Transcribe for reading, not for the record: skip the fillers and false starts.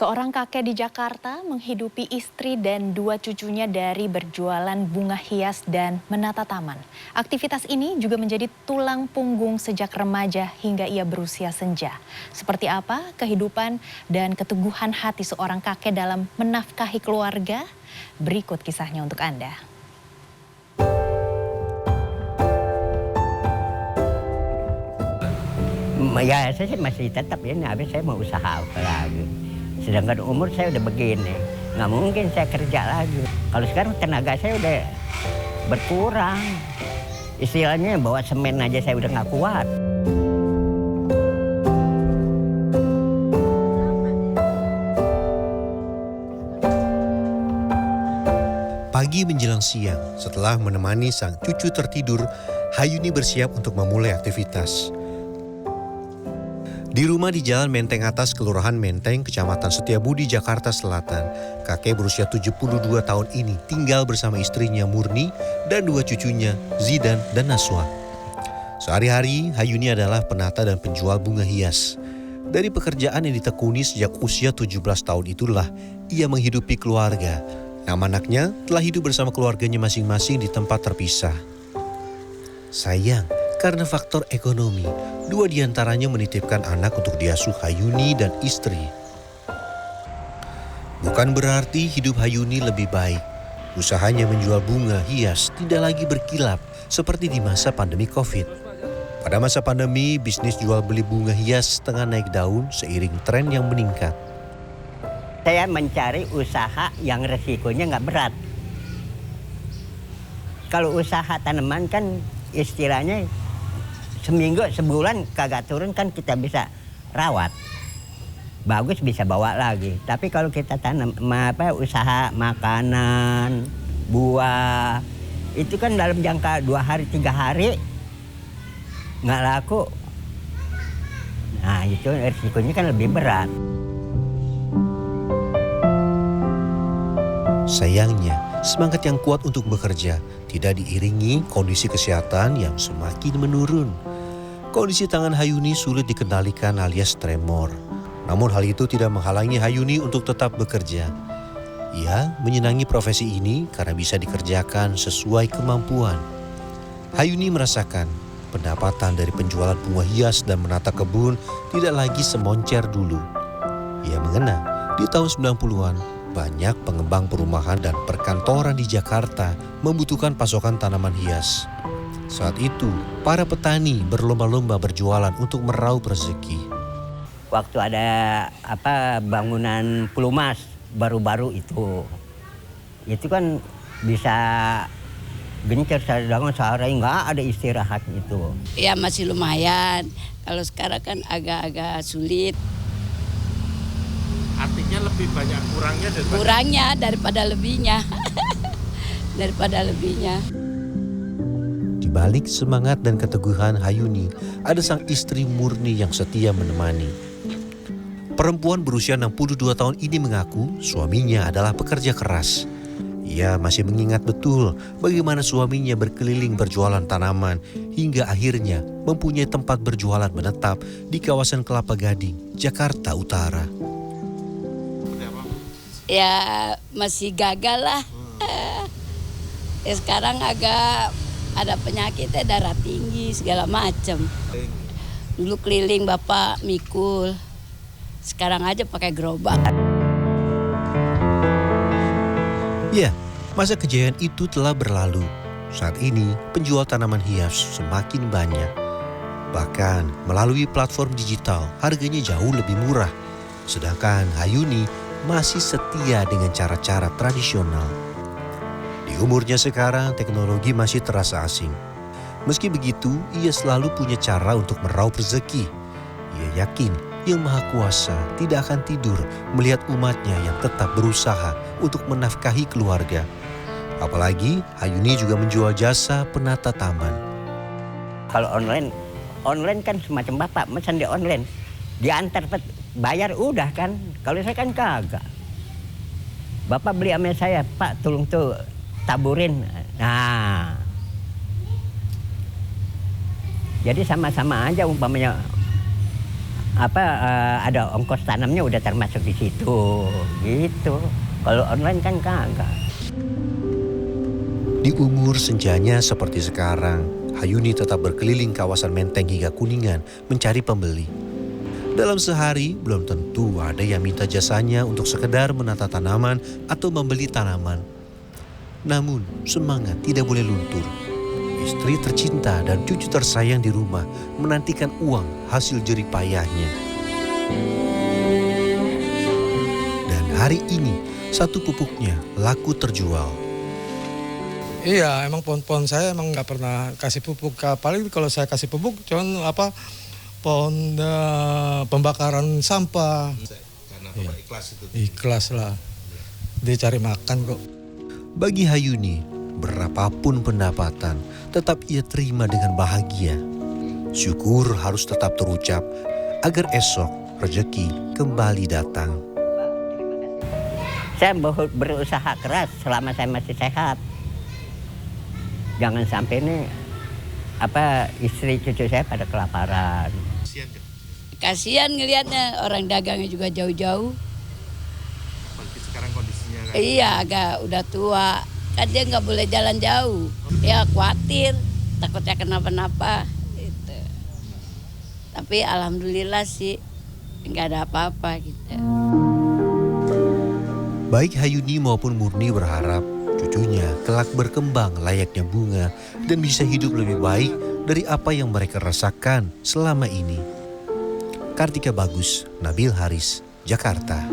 Seorang kakek di Jakarta menghidupi istri dan dua cucunya dari berjualan bunga hias dan menata taman. Aktivitas ini juga menjadi tulang punggung sejak remaja hingga ia berusia senja. Seperti apa kehidupan dan keteguhan hati seorang kakek dalam menafkahi keluarga? Berikut kisahnya untuk Anda. Ya saya masih tetap ya, habis saya mau usaha apa lagi. Sedangkan umur saya udah begini, nggak mungkin saya kerja lagi. Kalau sekarang tenaga saya udah berkurang. Istilahnya bawa semen aja saya udah nggak kuat. Pagi menjelang siang, setelah menemani sang cucu tertidur, Hayuni bersiap untuk memulai aktivitas. Di rumah di Jalan Menteng Atas, Kelurahan Menteng, Kecamatan Setiabudi, Jakarta Selatan, kakek berusia 72 tahun ini tinggal bersama istrinya Murni dan dua cucunya, Zidan dan Naswa. Sehari-hari, Hayuni adalah penata dan penjual bunga hias. Dari pekerjaan yang ditekuni sejak usia 17 tahun itulah, ia menghidupi keluarga. 6 anaknya telah hidup bersama keluarganya masing-masing di tempat terpisah. Sayang, karena faktor ekonomi, dua diantaranya menitipkan anak untuk diasuh Hayuni dan istri. Bukan berarti hidup Hayuni lebih baik. Usahanya menjual bunga hias tidak lagi berkilap seperti di masa pandemi Covid. Pada masa pandemi, bisnis jual beli bunga hias tengah naik daun seiring tren yang meningkat. Saya mencari usaha yang resikonya nggak berat. Kalau usaha tanaman kan istilahnya seminggu, sebulan kagak turun kan kita bisa rawat. Bagus bisa bawa lagi. Tapi kalau kita tanam usaha makanan, buah, itu kan dalam jangka 2 hari 3 hari nggak laku. Nah itu risikonya kan lebih berat. Sayangnya, semangat yang kuat untuk bekerja tidak diiringi kondisi kesehatan yang semakin menurun. Kondisi tangan Hayuni sulit dikendalikan alias tremor. Namun hal itu tidak menghalangi Hayuni untuk tetap bekerja. Ia menyenangi profesi ini karena bisa dikerjakan sesuai kemampuan. Hayuni merasakan pendapatan dari penjualan bunga hias dan menata kebun tidak lagi semoncer dulu. Ia mengenang di tahun 90-an, banyak pengembang perumahan dan perkantoran di Jakarta membutuhkan pasokan tanaman hias. Saat itu, para petani berlomba-lomba berjualan untuk meraup rezeki. Waktu ada bangunan pelumas baru-baru itu kan bisa gencar sedangkan sehari nggak ada istirahat itu. Ya masih lumayan. Kalau sekarang kan agak-agak sulit. Artinya lebih banyak kurangnya daripada lebihnya. Daripada lebihnya. Di balik semangat dan keteguhan Hayuni, ada sang istri Murni yang setia menemani. Perempuan berusia 62 tahun ini mengaku suaminya adalah pekerja keras. Ia masih mengingat betul bagaimana suaminya berkeliling berjualan tanaman hingga akhirnya mempunyai tempat berjualan menetap di kawasan Kelapa Gading, Jakarta Utara. Ya masih gagal lah. Ya, sekarang agak ada penyakitnya, darah tinggi segala macam. Dulu keliling bapak mikul, sekarang aja pakai gerobak. Ya, masa kejayaan itu telah berlalu. Saat ini penjual tanaman hias semakin banyak. Bahkan melalui platform digital harganya jauh lebih murah. Sedangkan Hayuni masih setia dengan cara-cara tradisional. Di umurnya sekarang, teknologi masih terasa asing. Meski begitu, ia selalu punya cara untuk meraup rezeki. Ia yakin Yang Maha Kuasa tidak akan tidur melihat umatnya yang tetap berusaha untuk menafkahi keluarga. Apalagi Hayuni juga menjual jasa penata taman. Kalau online kan semacam bapak pesan di online. Diantar bayar udah kan. Kalau saya kan kagak. Bapak beli sama saya, Pak tolong tuh taburin. Nah. Jadi sama-sama aja umpamanya ada ongkos tanamnya udah termasuk di situ gitu. Kalau online kan kagak. Di umur senjanya seperti sekarang, Hayuni tetap berkeliling kawasan Menteng hingga Kuningan mencari pembeli. Dalam sehari belum tentu ada yang minta jasanya untuk sekedar menata tanaman atau membeli tanaman. Namun semangat tidak boleh luntur. Istri tercinta dan cucu tersayang di rumah menantikan uang hasil jerih payahnya. Dan hari ini satu pupuknya laku terjual. Iya, emang pohon-pohon saya emang nggak pernah kasih pupuk. Paling kalau saya kasih pupuk cuman pohon pembakaran sampah. Karena Bapak ikhlas itu. Ikhlas lah. Dia cari makan kok. Bagi Hayuni, berapapun pendapatan, tetap ia terima dengan bahagia. Syukur harus tetap terucap agar esok rezeki kembali datang. Saya berusaha keras selama saya masih sehat. Jangan sampai istri cucu saya pada kelaparan. Kasihan ngelihatnya, orang dagangnya juga jauh-jauh. Apalagi sekarang kondisinya kan. Iya, agak udah tua. Kan dia nggak boleh jalan jauh. Ya khawatir, takutnya kenapa-napa. Gitu. Tapi alhamdulillah sih nggak ada apa-apa gitu. Baik Hayuni maupun Murni berharap cucunya kelak berkembang layaknya bunga dan bisa hidup lebih baik dari apa yang mereka rasakan selama ini. Kartika Bagus, Nabil Haris, Jakarta.